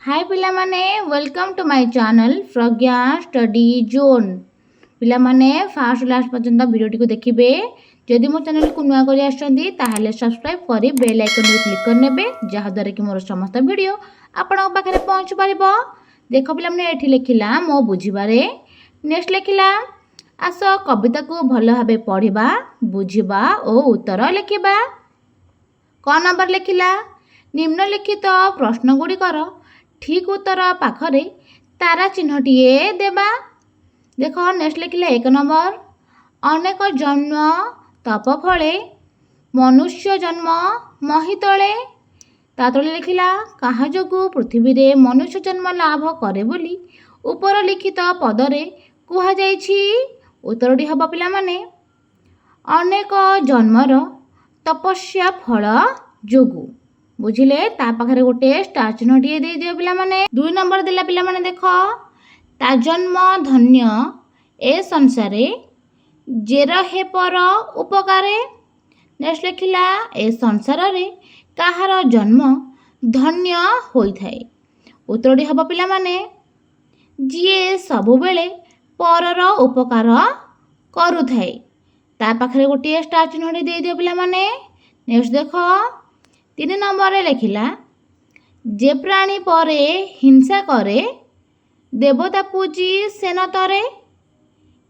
हाय पिलामाने welcome to my channel Pragya study zone. पिलामाने first last पर्यंत वीडियोटी को देखिए। जदि मो चैनल को नुआ कर सब्सक्राइब कर बेल आइकन क्लिक करने जहाँद्वारा कि मोर समस्त वीडियो आपण पाखे पहुँच पार। देख पिलामाने एठी लिखिला मो बुझिबारे। नेक्स्ट लिखिला आस कविता को भल भाव पढ़ा बुझा और उत्तर लिखा। क नंबर लिखिला निम्नलिखित प्रश्न गुड़िकर ठीक उत्तर पाखरे तारा चिन्हटिए देबा। देख नेक्स्ट लिखिले 1 नंबर अनेक जन्म तप फले मनुष्य जन्म महितले। ता तले लिखिला कहा जोगु पृथ्वी रे मनुष्य जन्म लाभ करे बोली ऊपर लिखित पदरे कुहा जाइछि। उत्तरटी हब पिला माने अनेक जन्मर तपस्या फल जोगु। बुझिले ता पाखरे गोटे स्टार चिन्हटिए दे दियो पिला माने। 2 नंबर देला पिला माने देख ता जन्म धन्य ए संसारे जे रहे पर उपकारे। नेक्स्ट लिखिला ए संसार रे काहार जन्म धन्य होई थाए। उत्तरटी हब पिला माने जिए सबु बेले परर उपकार करू थाए। ता पाखरे गोटे स्टार चिन्हटी दे दियो पिला माने। नेक्स्ट देख 3 नंबर लिखिला जे प्राणी परे हिंसा करे देवता पूजी सेन तरे।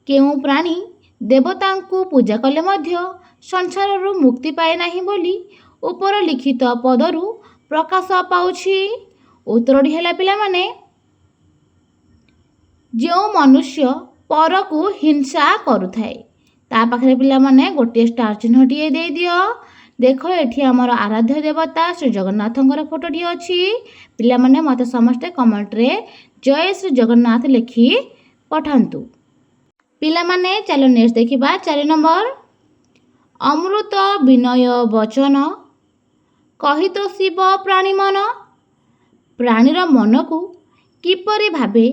केउ प्राणी देवता को पूजा कले मध्य संसार मुक्ति पाए नाही बोली ऊपर लिखित पदरु प्रकाश पाउछि। उत्तरटी हैला पिला माने जो मनुष्य पर को हिंसा करुथाए। ता पाखरे पिला माने गोटे स्टार चिन्हटिए दे दियो। देख एठी हमर आराध्य देवता श्री जगन्नाथंकर फोटोटी अछि। पिला माने मते समस्त कमेंट रे जय श्री जगन्नाथ लिखि पठांतु। पिला माने चलो नेक्स्ट देखिबा 4 नंबर अमृत विनय वचन कहि तो शिव प्राणी मन। प्राणीर मन को किपरि भाबे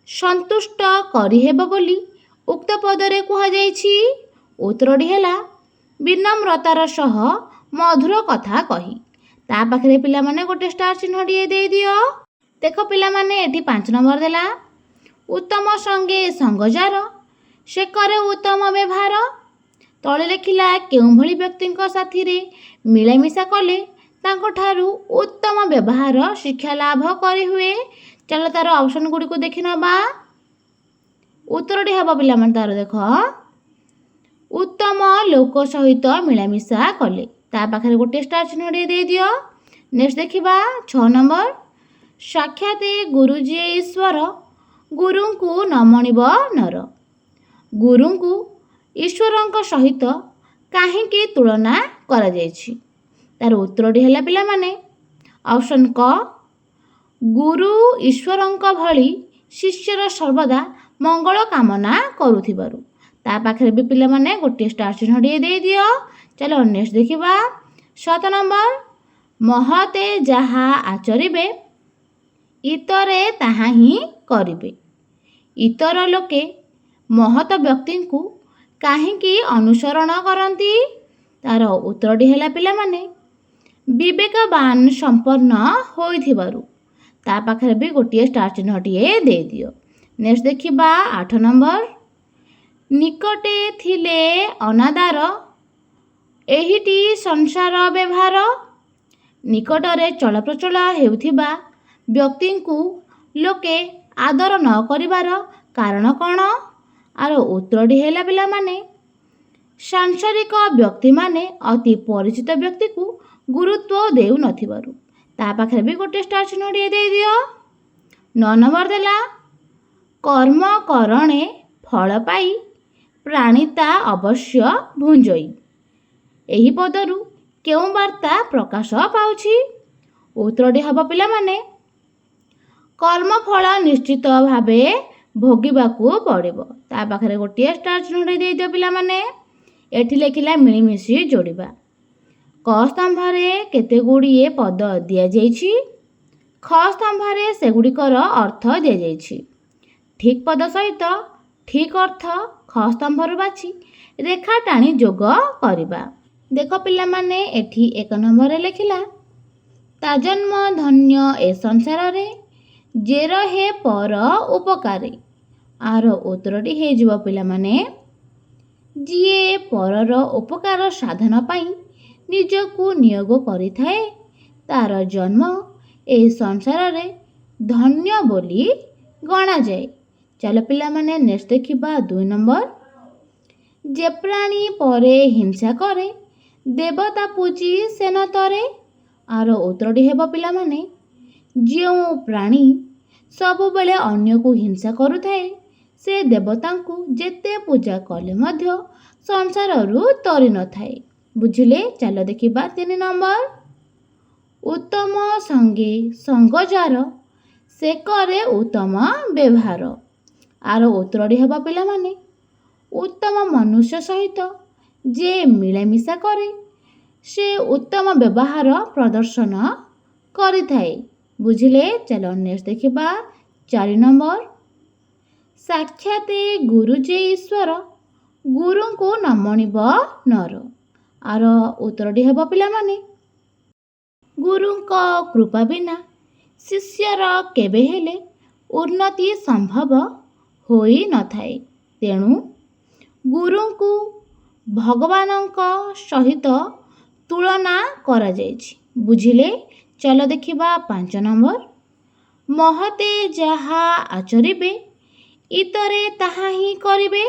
संतुष्ट करि हेबो बोली उक्त पदरे कुहा जाइछि। उत्तरटी हैला विनम्रतार सह मधुर कथा कही। ता पाखरे पिला माने गोटे स्टार चिन्हटिए दे दियो। देख पिला माने एठी 5 नंबर देला उत्तम संगे संगजार से करे उत्तम व्यवहार। तळे लिखिला केउ भली व्यक्तिंक साथी रे मिलामिशा कले तांको ठारू उत्तम व्यवहार शिक्षा लाभ करी हुए। चलो तार ऑप्शन गुडी को देखि नबा। उत्तरटी हबा पिला माने तार देख उत्तम लोक सहित मिलामिशा कले। ता पाखरे गोटे स्टार चिन्हटिए दे दियो। नेक्स्ट देखिबा 6 नंबर साक्षात गुरुजी ईश्वर गुरु को न मणिब नर। गुरु को ईश्वरंक सहित काहेकि तुलना करा जायछि। तार उत्तरटी हैला पिला माने ऑप्शन क गुरु ईश्वरंक भली शिष्यर सर्वदा मंगल कामना करुथिबारु। ता पाखरे भी पिला माने गोटे स्टार चिन्हटिए दे दियो। चलो नेक्स्ट देखिबा 7 नंबर महते जहा आचरिबे इतरे ताहा ही करिबे। इतर लोके महत व्यक्ति को काहेकि अनुसरण करती। तार उत्तरटी हैला पिला माने विवेकवान संपन्न होइथिबारु। ता पाखरे भी गोटे स्टार चिन्हटिए दे दियो। नेक्स्ट देखिबा 8 नंबर निकटे थिले अनादार एहिटी संसार व्यवहार। निकटरे चलप्रचल हेउथिबा व्यक्ति को लोके आदर न करिवार कारण कौन। आर उत्तरटी हैला पिला माने सांसारिक व्यक्ति माने अति परिचित व्यक्ति को गुरुत्व देउ नथिबारु। ता पाखरे भी गोटे स्टार चिन्हटिए दे दियो। 9 नंबर देला कर्म करणे फल पाई प्राणीता अवश्य भुंजई। एही पदरु केउ वार्ता प्रकाश पाउछि। उत्तरटी हब पिला माने कर्म फल निश्चित भावे भोगिबाकू पड़िबो। ता पाखरे गोटे स्टार चिन्हटे दे दियो पिला माने। एठी लेखिला मिळमिशी जोड़िबा। क स्तंभरे केते गुड़िए पद दिया जाइछि। ख स्तंभरे सेगुड़िकर अर्थ दिया जाइछि। ठीक पद सहित ठीक अर्थ ख स्तंभर बाछि रेखा टाणी जोग करिबा। देख पिला माने एठी 1 नंबर लिखिला ता जन्म धन्य ए संसार रे ଯେ ରହେ ପର ଉପକାରେ। ଆର ଉତ୍ତରଟି ହେଇଯିବ ପିଲାମାନେ, ଯିଏ ପରର ଉପକାର ସାଧନ ପାଇଁ ନିଜକୁ ନିୟୋଗ କରିଥାଏ ତାର ଜନ୍ମ ଏହି ସଂସାରରେ ଧନ୍ୟ ବୋଲି ଗଣାଯାଏ। ଚାଲ ପିଲାମାନେ ନେକ୍ସଟ ଦେଖିବା 2 ନମ୍ବର। ଯେ ପ୍ରାଣୀ ପରେ ହିଂସା କରେ ଦେବତା ପୂଜି ସେ ନ ତରେ। ଆର ଉତ୍ତରଟି ହେବ ପିଲାମାନେ, ଯେଉଁ ପ୍ରାଣୀ ସବୁବେଳେ ଅନ୍ୟକୁ ହିଂସା କରୁଥାଏ ସେ ଦେବତାଙ୍କୁ ଯେତେ ପୂଜା କଲେ ମଧ୍ୟ ସଂସାରରୁ ତରି ନଥାଏ। ବୁଝିଲେ? ଚାଲ ଦେଖିବା 3 ନମ୍ବର। ଉତ୍ତମ ସଙ୍ଗେ ସଙ୍ଗ ଯାର ସେ କରେ ଉତ୍ତମ ବ୍ୟବହାର। ଆର ଉତ୍ତରଟି ହେବ ପିଲାମାନେ, ଉତ୍ତମ ମନୁଷ୍ୟ ସହିତ ଯେ ମିଳାମିଶା କରେ ସେ ଉତ୍ତମ ବ୍ୟବହାର ପ୍ରଦର୍ଶନ କରିଥାଏ। ବୁଝିଲେ? ଚାଲ ନେକ୍ସଟ ଦେଖିବା 4 ନମ୍ବର। ସାକ୍ଷାତ ଗୁରୁ ଯେ ଈଶ୍ୱର ଗୁରୁଙ୍କୁ ନ ମଣିବ ନର। ଆର ଉତ୍ତରଟି ହେବ ପିଲାମାନେ, ଗୁରୁଙ୍କ କୃପା ବିନା ଶିଷ୍ୟର କେବେ ହେଲେ ଉନ୍ନତି ସମ୍ଭବ ହୋଇନଥାଏ। ତେଣୁ ଗୁରୁଙ୍କୁ ଭଗବାନଙ୍କ ସହିତ ତୁଳନା କରାଯାଇଛି। ବୁଝିଲେ? ଚାଲ ଦେଖିବା 5 ନମ୍ବର। ମହତେ ଯାହା ଆଚରିବେ ଇତରେ ତାହା ହିଁ କରିବେ।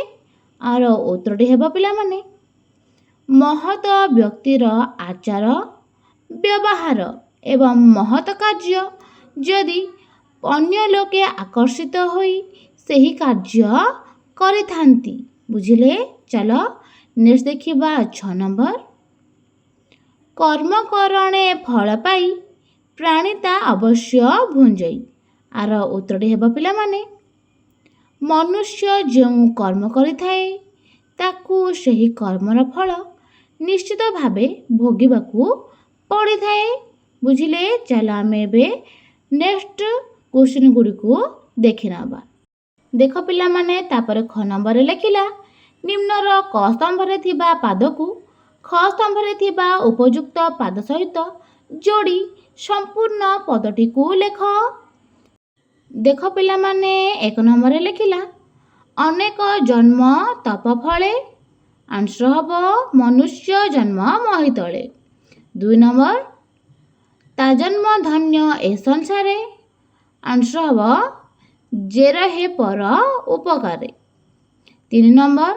ଆର ଉତ୍ତରଟି ହେବ ପିଲାମାନେ, ମହତ ବ୍ୟକ୍ତିର ଆଚାର ବ୍ୟବହାର ଏବଂ ମହତ କାର୍ଯ୍ୟ ଯଦି ଅନ୍ୟ ଲୋକେ ଆକର୍ଷିତ ହୋଇ ସେହି କାର୍ଯ୍ୟ କରିଥାନ୍ତି। ବୁଝିଲେ? ଚାଲ ନେକ୍ସଟ ଦେଖିବା 6 ନମ୍ବର। କର୍ମ କରଣେ ଫଳ ପାଇ ପ୍ରାଣୀ ତା ଅବଶ୍ୟ ଭୁଞ୍ଜଇ। ଆର ଉତ୍ତରଟି ହେବ ପିଲାମାନେ, ମନୁଷ୍ୟ ଯେଉଁ କର୍ମ କରିଥାଏ ତାକୁ ସେହି କର୍ମର ଫଳ ନିଶ୍ଚିତ ଭାବେ ଭୋଗିବାକୁ ପଡ଼ିଥାଏ। ବୁଝିଲେ? ଚାଲ ଆମେ ଏବେ ନେକ୍ସଟ କ୍ୱେଶ୍ଚିନ୍ ଗୁଡ଼ିକୁ ଦେଖିନେବା। ଦେଖ ପିଲାମାନେ, ତାପରେ ଖ ନମ୍ବରରେ ଲେଖିଲା, ନିମ୍ନର କ ସ୍ତମ୍ଭରେ ଥିବା ପାଦକୁ ଖ ସ୍ତମ୍ଭରେ ଥିବା ଉପଯୁକ୍ତ ପାଦ ସହିତ ଯୋଡ଼ି ସମ୍ପୂର୍ଣ୍ଣ ପଦଟିକୁ ଲେଖ। ଦେଖ ପିଲାମାନେ, 1 ନମ୍ବରରେ ଲେଖିଲା, ଅନେକ ଜନ୍ମ ତପ ଫଳେ। ଆନ୍ସର ହେବ ମନୁଷ୍ୟ ଜନ୍ମ ମହିତଳେ। 2 ନମ୍ବର, ତା ଜନ୍ମ ଧନ୍ୟ ଏ ସଂସାରେ। ଆନ୍ସର ହେବ ଯେ ରହେ ପର ଉପକାରେ। 3 ନମ୍ବର,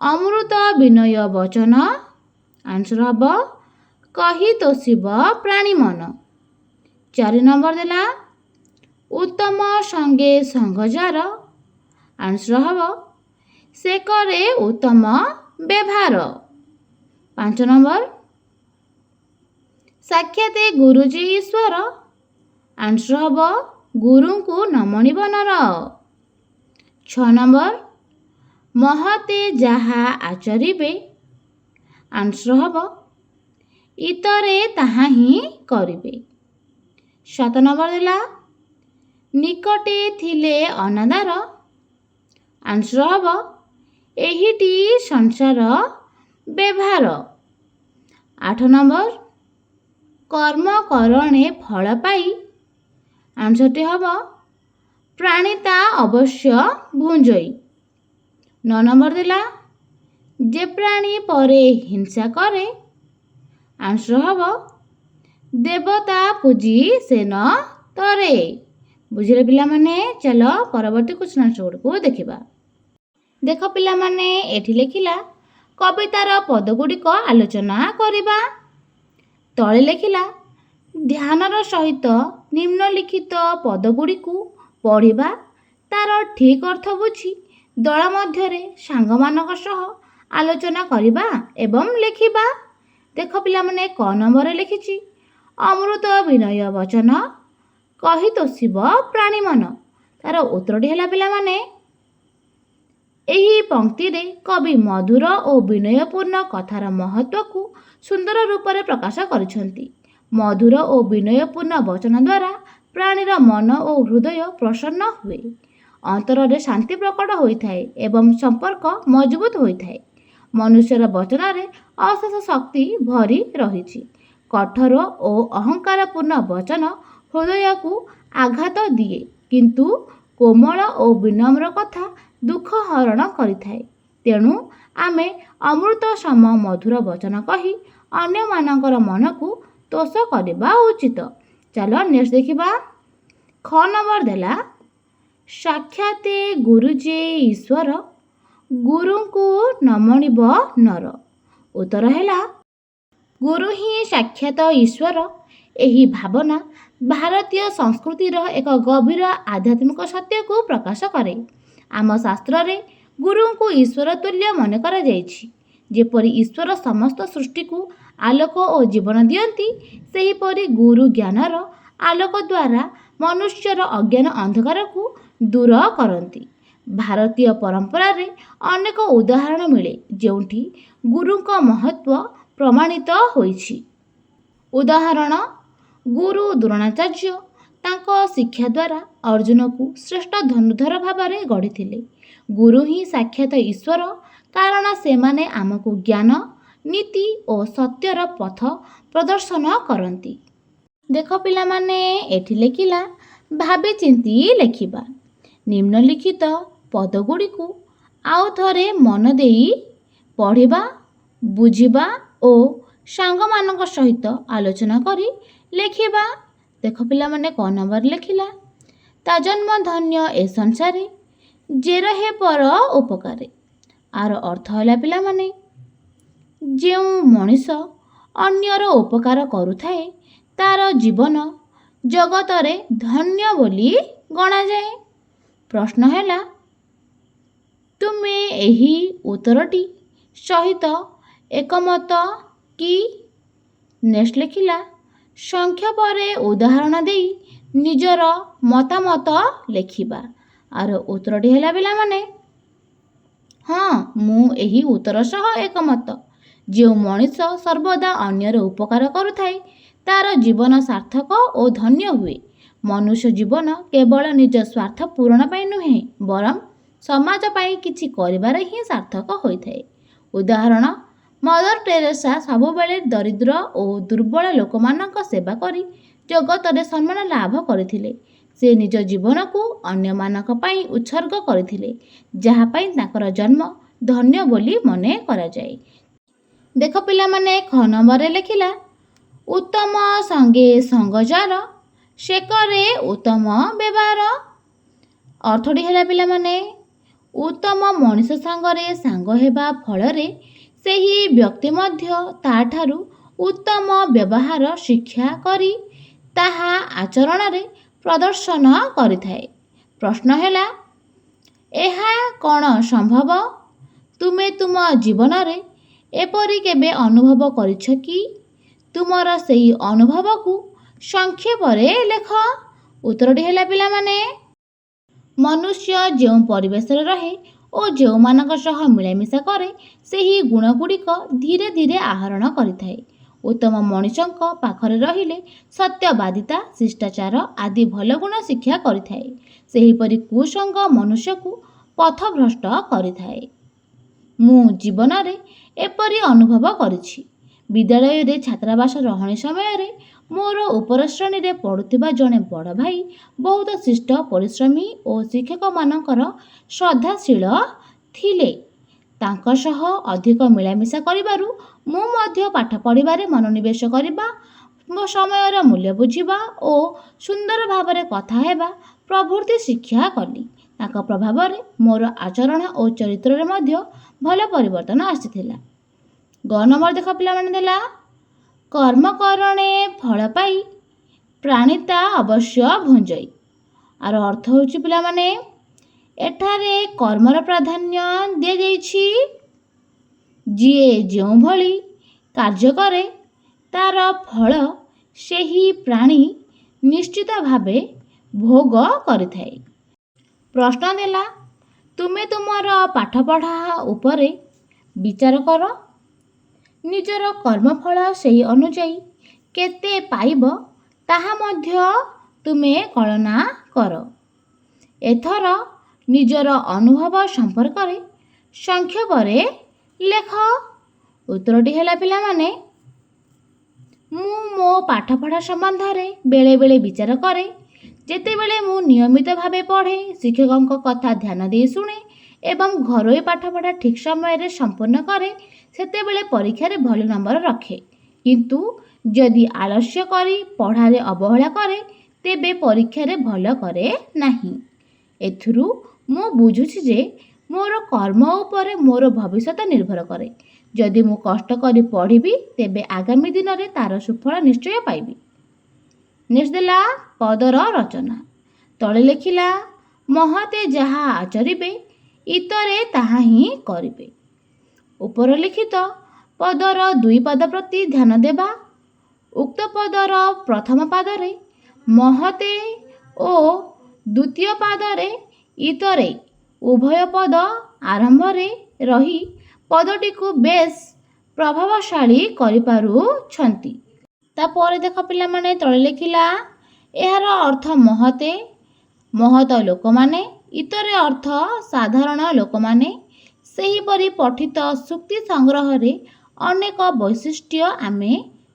ଅମୃତ ବିନୟ ବଚନ। ଆନ୍ସର ହେବ କହି ତୋଷିବ ପ୍ରାଣୀ ମନ। 4 ନମ୍ବର ଦେଲା, ଉତ୍ତମ ସଙ୍ଗେ ସଙ୍ଗ ଯାର। ଆନ୍ସର ହେବ ସେ କରେ ଉତ୍ତମ ବ୍ୟବହାର। 5 ନମ୍ବର, ସାକ୍ଷାତ ଗୁରୁ ଯେ ଈଶ୍ୱର। ଆନ୍ସର ହେବ ଗୁରୁଙ୍କୁ ନ ମଣିବ ନର। 6 ନମ୍ବର, ମହତେ ଯାହା ଆଚରିବେ। ଆନ୍ସର ହେବ ଇତରେ ତାହା ହିଁ କରିବେ। 7 ନମ୍ବର ଦେଲା, ନିକଟେ ଥିଲେ ଅନାଦାର। ଆନ୍ସର ହେବ ଏହିଟି ସଂସାର ବ୍ୟବହାର। 8 ନମ୍ବର, କର୍ମ କରଣେ ଫଳ ପାଇ। ଆନ୍ସରଟି ହେବ ପ୍ରାଣୀ ତା ଅବଶ୍ୟ ଭୁଞ୍ଜଇ। 9 ନମ୍ବର ଦେଲା, ଯେ ପ୍ରାଣୀ ପରେ ହିଂସା କରେ। ଆନ୍ସର ହେବ ଦେବତା ପୂଜି ସେ ନ ତରେ। ବୁଝିଲେ ପିଲାମାନେ? ଚାଲ ପରବର୍ତ୍ତୀ କ୍ୱେଶ୍ଚିନ୍ ଆନ୍ସର ଗୁଡ଼ିକୁ ଦେଖିବା। ଦେଖ ପିଲାମାନେ, ଏଠି ଲେଖିଲା, କବିତାର ପଦ ଗୁଡ଼ିକ ଆଲୋଚନା କରିବା। ତଳେ ଲେଖିଲା, ଧ୍ୟାନର ସହିତ ନିମ୍ନଲିଖିତ ପଦ ଗୁଡ଼ିକୁ ପଢ଼ିବା, ତାର ଠିକ୍ ଅର୍ଥ ବୁଝି ଦଳ ମଧ୍ୟରେ ସାଙ୍ଗମାନଙ୍କ ସହ ଆଲୋଚନା କରିବା ଏବଂ ଲେଖିବା। ଦେଖ ପିଲାମାନେ, କ ନମ୍ବରରେ ଲେଖିଛି, ଅମୃତ ବିନୟ ବଚନ କହି ତୋଷିବ ପ୍ରାଣୀ ମନ। ତାର ଉତ୍ତରଟି ହେଲା ପିଲାମାନେ, ଏହି ପଂକ୍ତିରେ କବି ମଧୁର ଓ ବିନୟପୂର୍ଣ୍ଣ କଥାର ମହତ୍ତ୍ୱକୁ ସୁନ୍ଦର ରୂପରେ ପ୍ରକାଶ କରିଛନ୍ତି। ମଧୁର ଓ ବିନୟପୂର୍ଣ୍ଣ ବଚନ ଦ୍ୱାରା ପ୍ରାଣୀର ମନ ଓ ହୃଦୟ ପ୍ରସନ୍ନ ହୁଏ, ଅନ୍ତରରେ ଶାନ୍ତି ପ୍ରକଟ ହୋଇଥାଏ ଏବଂ ସମ୍ପର୍କ ମଜବୁତ ହୋଇଥାଏ। ମନୁଷ୍ୟର ବଚନରେ ଅଶେଷ ଶକ୍ତି ଭରି ରହିଛି। କଠୋର ଓ ଅହଙ୍କାରପୂର୍ଣ୍ଣ ବଚନ ହୃଦୟକୁ ଆଘାତ ଦିଏ, କିନ୍ତୁ କୋମଳ ଓ ବିନମ୍ର କଥା ଦୁଃଖ ହରଣ କରିଥାଏ। ତେଣୁ ଆମେ ଅମୃତ ସମ ମଧୁର ବଚନ କହି ଅନ୍ୟମାନଙ୍କର ମନକୁ ତୋଷ କରିବା ଉଚିତ। ଚାଲ ନେକ୍ସଟ ଦେଖିବା। ଖ ନମ୍ବର ଦେଲା ସାକ୍ଷାତେ ଗୁରୁ ଯେ ଈଶ୍ୱର, ଗୁରୁଙ୍କୁ ନମଣିବ ନର। ଉତ୍ତର ହେଲା ଗୁରୁ ହିଁ ସାକ୍ଷାତ ଈଶ୍ୱର। ଏହି ଭାବନା ଭାରତୀୟ ସଂସ୍କୃତିର ଏକ ଗଭୀର ଆଧ୍ୟାତ୍ମିକ ସତ୍ୟକୁ ପ୍ରକାଶ କରେ। ଆମ ଶାସ୍ତ୍ରରେ ଗୁରୁଙ୍କୁ ଈଶ୍ୱର ତୁଲ୍ୟ ମନେ କରାଯାଇଛି। ଯେପରି ଈଶ୍ୱର ସମସ୍ତ ସୃଷ୍ଟିକୁ ଆଲୋକ ଓ ଜୀବନ ଦିଅନ୍ତି, ସେହିପରି ଗୁରୁ ଜ୍ଞାନର ଆଲୋକ ଦ୍ୱାରା ମନୁଷ୍ୟର ଅଜ୍ଞାନ ଅନ୍ଧକାରକୁ ଦୂର କରନ୍ତି। ଭାରତୀୟ ପରମ୍ପରାରେ ଅନେକ ଉଦାହରଣ ମିଳେ ଯେଉଁଠି ଗୁରୁଙ୍କ ମହତ୍ତ୍ୱ ପ୍ରମାଣିତ ହୋଇଛି। ଉଦାହରଣ, ଗୁରୁ ଦ୍ରୋଣାଚାର୍ଯ୍ୟ ତାଙ୍କ ଶିକ୍ଷା ଦ୍ୱାରା ଅର୍ଜୁନକୁ ଶ୍ରେଷ୍ଠ ଧନୁର୍ଦ୍ଧର ଭାବରେ ଗଢ଼ିଥିଲେ। ଗୁରୁ ହିଁ ସାକ୍ଷାତ ଈଶ୍ୱର, କାରଣ ସେମାନେ ଆମକୁ ଜ୍ଞାନ, ନୀତି ଓ ସତ୍ୟର ପଥ ପ୍ରଦର୍ଶନ କରନ୍ତି। ଦେଖ ପିଲାମାନେ, ଏଠି ଲେଖିଲା ଭାବି ଚିନ୍ତି ଲେଖିବା। ନିମ୍ନଲିଖିତ ପଦଗୁଡ଼ିକୁ ଆଉ ଥରେ ମନ ଦେଇ ପଢ଼ିବା, ବୁଝିବା ଓ ସାଙ୍ଗମାନଙ୍କ ସହିତ ଆଲୋଚନା କରି ଲେଖିବା। ଦେଖ ପିଲାମାନେ, କ ନମ୍ବର ଲେଖିଲା ତା ଜନ୍ମ ଧନ୍ୟ ଏ ସଂସାରେ, ଯେ ରହେ ପର ଉପକାରେ। ଆର ଅର୍ଥ ହେଲା ପିଲାମାନେ, ଯେଉଁ ମଣିଷ ଅନ୍ୟର ଉପକାର କରୁଥାଏ ତାର ଜୀବନ ଜଗତରେ ଧନ୍ୟ ବୋଲି ଗଣାଯାଏ। ପ୍ରଶ୍ନ ହେଲା, ତୁମେ ଏହି ଉତ୍ତରଟି ସହିତ ଏକମତ କି? ନେକ୍ସଟ ଲେଖିଲା ସଂକ୍ଷେପରେ ଉଦାହରଣ ଦେଇ ନିଜର ମତାମତ ଲେଖିବା। ଆର ଉତ୍ତରଟି ହେଲା ପିଲାମାନେ, ହଁ, ମୁଁ ଏହି ଉତ୍ତର ସହ ଏକମତ। ଯେଉଁ ମଣିଷ ସର୍ବଦା ଅନ୍ୟର ଉପକାର କରୁଥାଏ ତାର ଜୀବନ ସାର୍ଥକ ଓ ଧନ୍ୟ ହୁଏ। ମନୁଷ୍ୟ ଜୀବନ କେବଳ ନିଜ ସ୍ୱାର୍ଥ ପୂରଣ ପାଇଁ ନୁହେଁ, ବରଂ ସମାଜ ପାଇଁ କିଛି କରିବାରେ ହିଁ ସାର୍ଥକ ହୋଇଥାଏ। ଉଦାହରଣ, ମଦର ଟେରେସା ସବୁବେଳେ ଦରିଦ୍ର ଓ ଦୁର୍ବଳ ଲୋକମାନଙ୍କ ସେବା କରି ଜଗତରେ ସମ୍ମାନ ଲାଭ କରିଥିଲେ। ସେ ନିଜ ଜୀବନକୁ ଅନ୍ୟମାନଙ୍କ ପାଇଁ ଉତ୍ସର୍ଗ କରିଥିଲେ, ଯାହା ପାଇଁ ତାଙ୍କର ଜନ୍ମ ଧନ୍ୟ ବୋଲି ମନେ କରାଯାଏ। ଦେଖ ପିଲାମାନେ, ଖ ନମ୍ବରରେ ଲେଖିଲା ଉତ୍ତମ ସଙ୍ଗେ ସଙ୍ଗ ଯାର, ସେ କରେ ଉତ୍ତମ ବ୍ୟବହାର। ଅର୍ଥଟି ହେଲା ପିଲାମାନେ, ଉତ୍ତମ ମଣିଷ ସାଙ୍ଗରେ ସାଙ୍ଗ ହେବା ଫଳରେ ସେହି ବ୍ୟକ୍ତି ମଧ୍ୟ ତାଠାରୁ ଉତ୍ତମ ବ୍ୟବହାର ଶିକ୍ଷା କରି ତାହା ଆଚରଣରେ ପ୍ରଦର୍ଶନ କରିଥାଏ। ପ୍ରଶ୍ନ ହେଲା, ଏହା କ'ଣ ସମ୍ଭବ? ତୁମେ ତୁମ ଜୀବନରେ ଏପରି କେବେ ଅନୁଭବ କରିଛ କି? ତୁମର ସେହି ଅନୁଭବକୁ ସଂକ୍ଷେପରେ ଲେଖ। ଉତ୍ତରଟି ହେଲା ପିଲାମାନେ, ମନୁଷ୍ୟ ଯେଉଁ ପରିବେଶରେ ରହେ ଓ ଯେଉଁମାନଙ୍କ ସହ ମିଳାମିଶା କରେ, ସେହି ଗୁଣଗୁଡ଼ିକ ଧୀରେ ଧୀରେ ଆହରଣ କରିଥାଏ। ଉତ୍ତମ ମଣିଷଙ୍କ ପାଖରେ ରହିଲେ ସତ୍ୟବାଦିତା, ଶିଷ୍ଟାଚାର ଆଦି ଭଲ ଗୁଣ ଶିକ୍ଷା କରିଥାଏ। ସେହିପରି କୁସଙ୍ଗ ମନୁଷ୍ୟକୁ ପଥଭ୍ରଷ୍ଟ କରିଥାଏ। ମୁଁ ଜୀବନରେ ଏପରି ଅନୁଭବ କରିଛି। ବିଦ୍ୟାଳୟରେ ଛାତ୍ରାବାସ ରହଣି ସମୟରେ ମୋର ଉପର ଶ୍ରେଣୀରେ ପଢ଼ୁଥିବା ଜଣେ ବଡ଼ ଭାଇ ବହୁତ ଶିଷ୍ଟ, ପରିଶ୍ରମୀ ଓ ଶିକ୍ଷକମାନଙ୍କର ଶ୍ରଦ୍ଧାଶୀଳ ଥିଲେ। ତାଙ୍କ ସହ ଅଧିକ ମିଳାମିଶା କରିବାରୁ ମୁଁ ମଧ୍ୟ ପାଠ ପଢ଼ିବାରେ ମନୋନିବେଶ କରିବା, ସମୟର ମୂଲ୍ୟ ବୁଝିବା ଓ ସୁନ୍ଦର ଭାବରେ କଥା ହେବା ପ୍ରଭୃତି ଶିକ୍ଷା କଲି। ତାଙ୍କ ପ୍ରଭାବରେ ମୋର ଆଚରଣ ଓ ଚରିତ୍ରରେ ମଧ୍ୟ ଭଲ ପରିବର୍ତ୍ତନ ଆସିଥିଲା। ଗ ନମ୍ବର ଦେଖ ପିଲାମାନେ ଦେଲା କର୍ମ କରଣେ ଫଳ ପାଇ, ପ୍ରାଣିତା ଅବଶ୍ୟ ଭୁଞ୍ଜଇ। ଆର ଅର୍ଥ ହେଉଛି ପିଲାମାନେ, ଏଠାରେ କର୍ମର ପ୍ରାଧାନ୍ୟ ଦିଆଯାଇଛି। ଯିଏ ଯେଉଁଭଳି କାର୍ଯ୍ୟ କରେ ତାର ଫଳ ସେହି ପ୍ରାଣୀ ନିଶ୍ଚିତ ଭାବେ ଭୋଗ କରିଥାଏ। ପ୍ରଶ୍ନ ଦେଲା, ତୁମେ ତୁମର ପାଠପଢ଼ା ଉପରେ ବିଚାର କର। ନିଜର କର୍ମଫଳ ସେହି ଅନୁଯାୟୀ କେତେ ପାଇବ ତାହା ମଧ୍ୟ ତୁମେ କଳନା କର। ଏଥର ନିଜର ଅନୁଭବ ସମ୍ପର୍କରେ ସଂକ୍ଷେପରେ ଲେଖ। ଉତ୍ତରଟି ହେଲା ପିଲାମାନେ, ମୁଁ ମୋ ପାଠପଢ଼ା ସମ୍ବନ୍ଧରେ ବେଳେ ବେଳେ ବିଚାର କରେ। ଯେତେବେଳେ ମୁଁ ନିୟମିତ ଭାବେ ପଢ଼େ, ଶିକ୍ଷକଙ୍କ କଥା ଧ୍ୟାନ ଦେଇ ଶୁଣେ ଏବଂ ଘରୋଇ ପାଠପଢ଼ା ଠିକ୍ ସମୟରେ ସମ୍ପୂର୍ଣ୍ଣ କରେ, ସେତେବେଳେ ପରୀକ୍ଷାରେ ଭଲ ନମ୍ବର ରଖେ। କିନ୍ତୁ ଯଦି ଆଳସ୍ୟ କରି ପଢ଼ାରେ ଅବହେଳା କରେ, ତେବେ ପରୀକ୍ଷାରେ ଭଲ କରେ ନାହିଁ। ଏଥିରୁ ମୁଁ ବୁଝୁଛି ଯେ ମୋର କର୍ମ ଉପରେ ମୋର ଭବିଷ୍ୟତ ନିର୍ଭର କରେ। ଯଦି ମୁଁ କଷ୍ଟ କରି ପଢ଼ିବି, ତେବେ ଆଗାମୀ ଦିନରେ ତା'ର ସୁଫଳ ନିଶ୍ଚୟ ପାଇବି। ନେକ୍ସଟ ଦେଲା ପଦର ରଚନା। ତଳେ ଲେଖିଲା, ମହତେ ଯାହା ଆଚରିବେ, ଇତରେ ତାହା ହିଁ କରିବେ। ଉପର ଲିଖିତ ପଦର ଦୁଇ ପଦ ପ୍ରତି ଧ୍ୟାନ ଦେବା। ଉକ୍ତ ପଦର ପ୍ରଥମ ପାଦରେ ମହତେ ଓ ଦ୍ୱିତୀୟ ପାଦରେ ଇତରେ ଉଭୟ ପଦ ଆରମ୍ଭରେ ରହି ପଦଟିକୁ ବେଶ ପ୍ରଭାବଶାଳୀ କରିପାରୁଛନ୍ତି। ତାପରେ ଦେଖ ପିଲାମାନେ, ତଳେ ଲେଖିଲା, ଏହାର ଅର୍ଥ ମହତେ, ମହତ ଲୋକମାନେ, ଇତରେ ଅର୍ଥ ସାଧାରଣ ଲୋକମାନେ। ସେହିପରି ପଠିତ ସୂକ୍ତି ସଂଗ୍ରହରେ ଅନେକ ବୈଶିଷ୍ଟ୍ୟ ଆମେ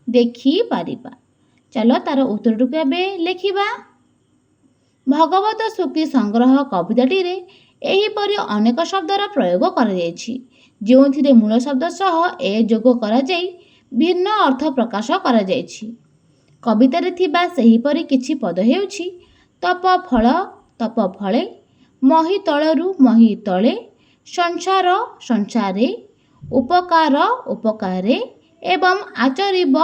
ଦେଖିପାରିବା। ଚାଲ ତାର ଉତ୍ତରଟିକୁ ଏବେ ଲେଖିବା। ଭଗବତ ସୂକ୍ତି ସଂଗ୍ରହ କବିତାଟିରେ ଏହିପରି ଅନେକ ଶବ୍ଦର ପ୍ରୟୋଗ କରାଯାଇଛି, ଯେଉଁଥିରେ ମୂଳ ଶବ୍ଦ ସହ ଏ ଯୋଗ କରାଯାଇ ଭିନ୍ନ ଅର୍ଥ ପ୍ରକାଶ କରାଯାଇଛି। କବିତାରେ ଥିବା ସେହିପରି କିଛି ପଦ ହେଉଛି ତପ ଫଳ, ତପ ଫଳେ, ମହି ତଳରୁ ମହି ତଳେ, ସଂସାର ସଂସାରେ, ଉପକାର ଉପକାରେ ଏବଂ ଆଚରିବ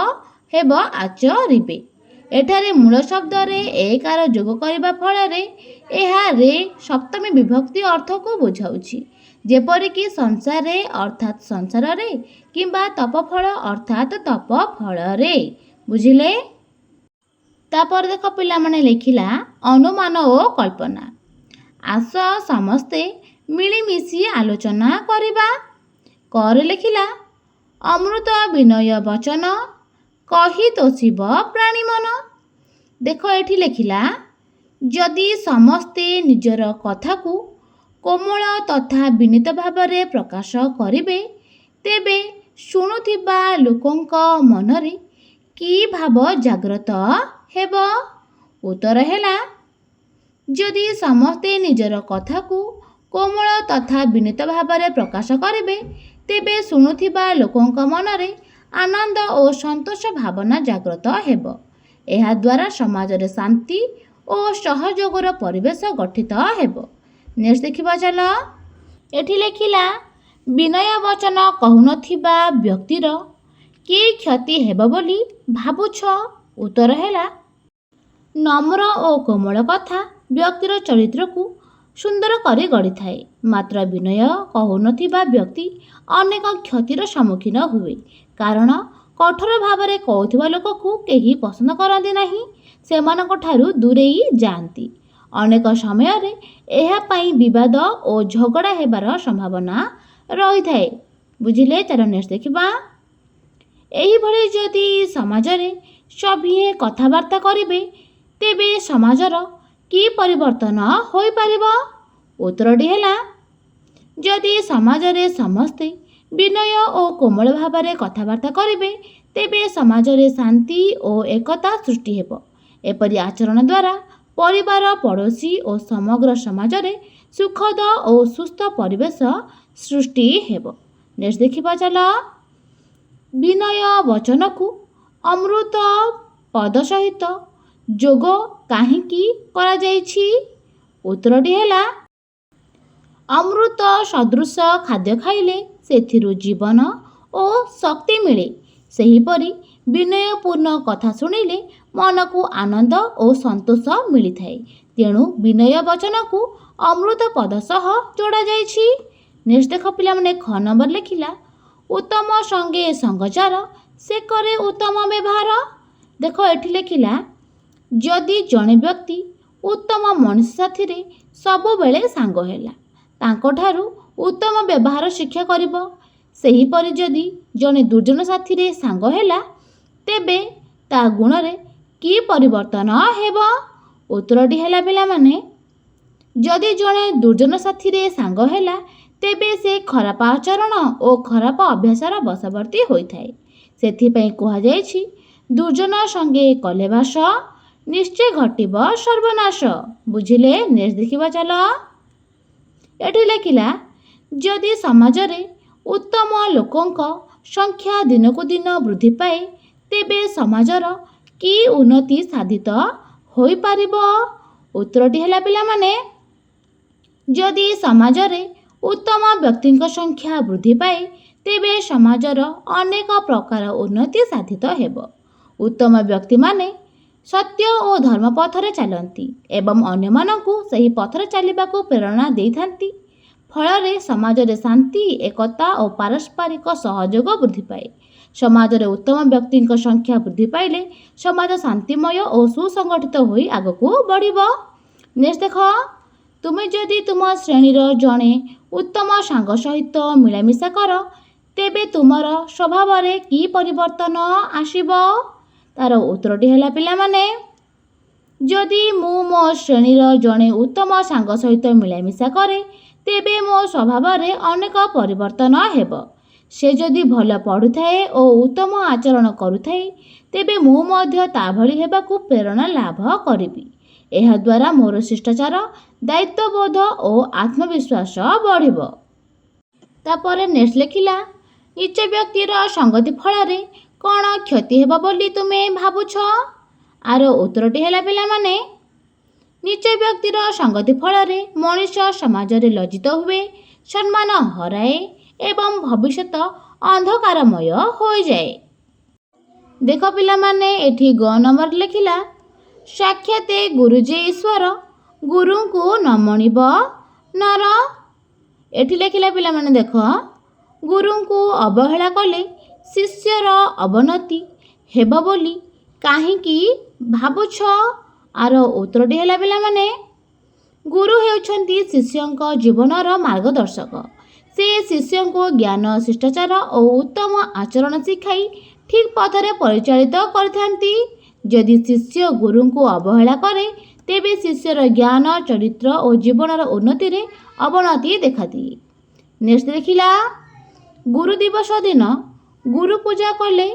ହେବ ଆଚରିବେ। ଏଠାରେ ମୂଳ ଶବ୍ଦରେ ଏକାର ଯୋଗ କରିବା ଫଳରେ ଏହା ରେ ସପ୍ତମୀ ବିଭକ୍ତି ଅର୍ଥକୁ ବୁଝାଉଛି, ଯେପରିକି ସଂସାରେ ଅର୍ଥାତ୍ ସଂସାରରେ କିମ୍ବା ତପଫଳ ଅର୍ଥାତ୍ ତପ ଫଳରେ। ବୁଝିଲେ? ତାପରେ ଦେଖ ପିଲାମାନେ, ଲେଖିଲା ଅନୁମାନ ଓ କଳ୍ପନା। ଆସ ସମସ୍ତେ ମିଳିମିଶି ଆଲୋଚନା କରିବା। କରେ ଲେଖିଲା, ଅମୃତ ବିନୟ ବଚନ, କହି ତୋଷିବ ପ୍ରାଣୀ ମନ। ଦେଖ ଏଠି ଲେଖିଲା, ଯଦି ସମସ୍ତେ ନିଜର କଥାକୁ କୋମଳ ତଥା ବିନୀତ ଭାବରେ ପ୍ରକାଶ କରିବେ, ତେବେ ଶୁଣୁଥିବା ଲୋକଙ୍କ ମନରେ କି ଭାବ ଜାଗ୍ରତ ହେବ? ଉତ୍ତର ହେଲା, ଯଦି ସମସ୍ତେ ନିଜର କଥାକୁ କୋମଳ ତଥା ବିନୀତ ଭାବରେ ପ୍ରକାଶ କରିବେ, ତେବେ ଶୁଣୁଥିବା ଲୋକଙ୍କ ମନରେ ଆନନ୍ଦ ଓ ସନ୍ତୋଷ ଭାବନା ଜାଗ୍ରତ ହେବ। ଏହାଦ୍ୱାରା ସମାଜରେ ଶାନ୍ତି ଓ ସହଯୋଗର ପରିବେଶ ଗଠିତ ହେବ। ନେକ୍ସଟ ଦେଖିବା ଚାଲ। ଏଠି ଲେଖିଲା, ବିନୟ ବଚନ କହୁନଥିବା ବ୍ୟକ୍ତିର କି କ୍ଷତି ହେବ ବୋଲି ଭାବୁଛ? ଉତ୍ତର ହେଲା, ନମ୍ର ଓ କୋମଳ କଥା ବ୍ୟକ୍ତିର ଚରିତ୍ରକୁ ସୁନ୍ଦର କରି ଗଢ଼ିଥାଏ। ମାତ୍ର ବିନୟ କହୁନଥିବା ବ୍ୟକ୍ତି ଅନେକ କ୍ଷତିର ସମ୍ମୁଖୀନ ହୁଏ, କାରଣ କଠୋର ଭାବରେ କହୁଥିବା ଲୋକକୁ କେହି ପସନ୍ଦ କରନ୍ତି ନାହିଁ, ସେମାନଙ୍କ ଠାରୁ ଦୂରେଇ ଯାଆନ୍ତି। ଅନେକ ସମୟରେ ଏହା ପାଇଁ ବିବାଦ ଓ ଝଗଡ଼ା ହେବାର ସମ୍ଭାବନା ରହିଥାଏ। ବୁଝିଲେ? ଚାଲ ନେକ୍ସଟ ଦେଖିବା। ଏହିଭଳି ଯଦି ସମାଜରେ ସଭିଏ କଥାବାର୍ତ୍ତା କରିବେ, ତେବେ ସମାଜର କି ପରିବର୍ତ୍ତନ ହୋଇପାରିବ? ଉତ୍ତରଟି ହେଲା, ଯଦି ସମାଜରେ ସମସ୍ତେ ବିନୟ ଓ କୋମଳ ଭାବରେ କଥାବାର୍ତ୍ତା କରିବେ, ତେବେ ସମାଜରେ ଶାନ୍ତି ଓ ଏକତା ସୃଷ୍ଟି ହେବ। ଏପରି ଆଚରଣ ଦ୍ୱାରା ପରିବାର, ପଡ଼ୋଶୀ ଓ ସମଗ୍ର ସମାଜରେ ସୁଖଦ ଓ ସୁସ୍ଥ ପରିବେଶ ସୃଷ୍ଟି ହେବ। ନେକ୍ସଟ ଦେଖିବା ଚାଲ। ବିନୟ ବଚନକୁ ଅମୃତ ପଦ ସହିତ ଯୋଗ କାହିଁକି କରାଯାଇଛି? ଉତ୍ତରଟି ହେଲା, ଅମୃତ ସଦୃଶ ଖାଦ୍ୟ ଖାଇଲେ ସେଥିରୁ ଜୀବନ ଓ ଶକ୍ତି ମିଳେ। ସେହିପରି ବିନୟପୂର୍ଣ୍ଣ କଥା ଶୁଣିଲେ ମନକୁ ଆନନ୍ଦ ଓ ସନ୍ତୋଷ ମିଳିଥାଏ। ତେଣୁ ବିନୟ ବଚନକୁ ଅମୃତ ପଦ ସହ ଯୋଡ଼ାଯାଇଛି। ନେକ୍ସଟ ଦେଖ ପିଲାମାନେ, ଖ ନମ୍ବର ଲେଖିଲା, ଉତ୍ତମ ସଙ୍ଗେ ସଙ୍ଗଚାର, ସେ କରେ ଉତ୍ତମ ବ୍ୟବହାର। ଦେଖ ଏଠି ଲେଖିଲା, ଯଦି ଜଣେ ବ୍ୟକ୍ତି ଉତ୍ତମ ମଣିଷ ସାଥିରେ ସବୁବେଳେ ସାଙ୍ଗ ହେଲା, ତାଙ୍କଠାରୁ ଉତ୍ତମ ବ୍ୟବହାର ଶିକ୍ଷା କରିବ। ସେହିପରି ଯଦି ଜଣେ ଦୁର୍ଜନ ସାଥିରେ ସାଙ୍ଗ ହେଲା, ତେବେ ତା ଗୁଣରେ କି ପରିବର୍ତ୍ତନ ହେବ? ଉତ୍ତରଟି ହେଲା ପିଲାମାନେ, ଯଦି ଜଣେ ଦୁର୍ଜନ ସାଥିରେ ସାଙ୍ଗ ହେଲା, ତେବେ ସେ ଖରାପ ଆଚରଣ ଓ ଖରାପ ଅଭ୍ୟାସର ବଶବର୍ତ୍ତୀ ହୋଇଥାଏ। ସେଥିପାଇଁ କୁହାଯାଇଛି, ଦୁର୍ଜନ ସଙ୍ଗେ କଲେ ବାସ, ନିଶ୍ଚୟ ଘଟିବ ସର୍ବନାଶ। ବୁଝିଲେ? ନେକ୍ସଟ ଦେଖିବା ଚାଲ। ଏଠି ଲେଖିଲା ଯଦି ସମାଜରେ ଉତ୍ତମ ଲୋକଙ୍କ ସଂଖ୍ୟା ଦିନକୁ ଦିନ ବୃଦ୍ଧି ପାଏ ତେବେ ସମାଜର କି ଉନ୍ନତି ସାଧିତ ହୋଇପାରିବ? ଉତ୍ତରଟି ହେଲା ପିଲାମାନେ, ଯଦି ସମାଜରେ ଉତ୍ତମ ବ୍ୟକ୍ତିଙ୍କ ସଂଖ୍ୟା ବୃଦ୍ଧି ପାଏ ତେବେ ସମାଜର ଅନେକ ପ୍ରକାର ଉନ୍ନତି ସାଧିତ ହେବ। ଉତ୍ତମ ବ୍ୟକ୍ତିମାନେ ସତ୍ୟ ଓ ଧର୍ମ ପଥରେ ଚାଲନ୍ତି ଏବଂ ଅନ୍ୟମାନଙ୍କୁ ସେହି ପଥରେ ଚାଲିବାକୁ ପ୍ରେରଣା ଦେଇଥାନ୍ତି। ଫଳରେ ସମାଜରେ ଶାନ୍ତି, ଏକତା ଓ ପାରସ୍ପରିକ ସହଯୋଗ ବୃଦ୍ଧି ପାଏ। ସମାଜରେ ଉତ୍ତମ ବ୍ୟକ୍ତିଙ୍କ ସଂଖ୍ୟା ବୃଦ୍ଧି ପାଇଲେ ସମାଜ ଶାନ୍ତିମୟ ଓ ସୁସଂଗଠିତ ହୋଇ ଆଗକୁ ବଢ଼ିବ। ନେକ୍ସଟ ଦେଖ, ତୁମେ ଯଦି ତୁମ ଶ୍ରେଣୀର ଜଣେ ଉତ୍ତମ ସାଙ୍ଗ ସହିତ ମିଳାମିଶା କର ତେବେ ତୁମର ସ୍ୱଭାବରେ କି ପରିବର୍ତ୍ତନ ଆସିବ? ତାର ଉତ୍ତରଟି ହେଲା ପିଲାମାନେ, ଯଦି ମୁଁ ମୋ ଶ୍ରେଣୀର ଜଣେ ଉତ୍ତମ ସାଙ୍ଗ ସହିତ ମିଳାମିଶା କରେ ତେବେ ମୋ ସ୍ୱଭାବରେ ଅନେକ ପରିବର୍ତ୍ତନ ହେବ। ସେ ଯଦି ଭଲ ପଢ଼ୁଥାଏ ଓ ଉତ୍ତମ ଆଚରଣ କରୁଥାଏ ତେବେ ମୁଁ ମଧ୍ୟ ତା ଭଳି ହେବାକୁ ପ୍ରେରଣା ଲାଭ କରିବି। ଏହାଦ୍ୱାରା ମୋର ଶିଷ୍ଟାଚାର, ଦାୟିତ୍ୱବୋଧ ଓ ଆତ୍ମବିଶ୍ୱାସ ବଢ଼ିବ। ତାପରେ ନେକ୍ସଟ ଲେଖିଲା, ନୀଚ ବ୍ୟକ୍ତିର ସଙ୍ଗତି ଫଳରେ କ'ଣ କ୍ଷତି ହେବ ବୋଲି ତୁମେ ଭାବୁଛ? ଆର ଉତ୍ତରଟି ହେଲା ପିଲାମାନେ, ନୀଚ ବ୍ୟକ୍ତିର ସଙ୍ଗତି ଫଳରେ ମଣିଷ ସମାଜରେ ଲଜ୍ଜିତ ହୁଏ, ସମ୍ମାନ ହରାଏ ଏବଂ ଭବିଷ୍ୟତ ଅନ୍ଧକାରମୟ ହୋଇଯାଏ। ଦେଖ ପିଲାମାନେ, ଏଠି ଗ ନମ୍ବର ଲେଖିଲା, ସାକ୍ଷାତେ ଗୁରୁ ଯେ ଈଶ୍ୱର, ଗୁରୁଙ୍କୁ ନ ମଣିବ ନର। ଏଠି ଲେଖିଲା ପିଲାମାନେ ଦେଖ, ଗୁରୁଙ୍କୁ ଅବହେଳା କଲେ ଶିଷ୍ୟର ଅବନତି ହେବ ବୋଲି କାହିଁକି ଭାବୁଛ? ଆର ଉତ୍ତରଟି ହେଲା ପିଲାମାନେ, ଗୁରୁ ହେଉଛନ୍ତି ଶିଷ୍ୟଙ୍କ ଜୀବନର ମାର୍ଗଦର୍ଶକ। ସେ ଶିଷ୍ୟଙ୍କୁ ଜ୍ଞାନ, ଶିଷ୍ଟାଚାର ଓ ଉତ୍ତମ ଆଚରଣ ଶିଖାଇ ଠିକ୍ ପଥରେ ପରିଚାଳିତ କରିଥାନ୍ତି। ଯଦି ଶିଷ୍ୟ ଗୁରୁଙ୍କୁ ଅବହେଳା କରେ ତେବେ ଶିଷ୍ୟର ଜ୍ଞାନ, ଚରିତ୍ର ଓ ଜୀବନର ଉନ୍ନତିରେ ଅବନତି ଦେଖାଦିଏ। ନେକ୍ସଟ ଦେଖିଲା, ଗୁରୁ ଦିବସ ଦିନ ଗୁରୁ ପୂଜା କଲେ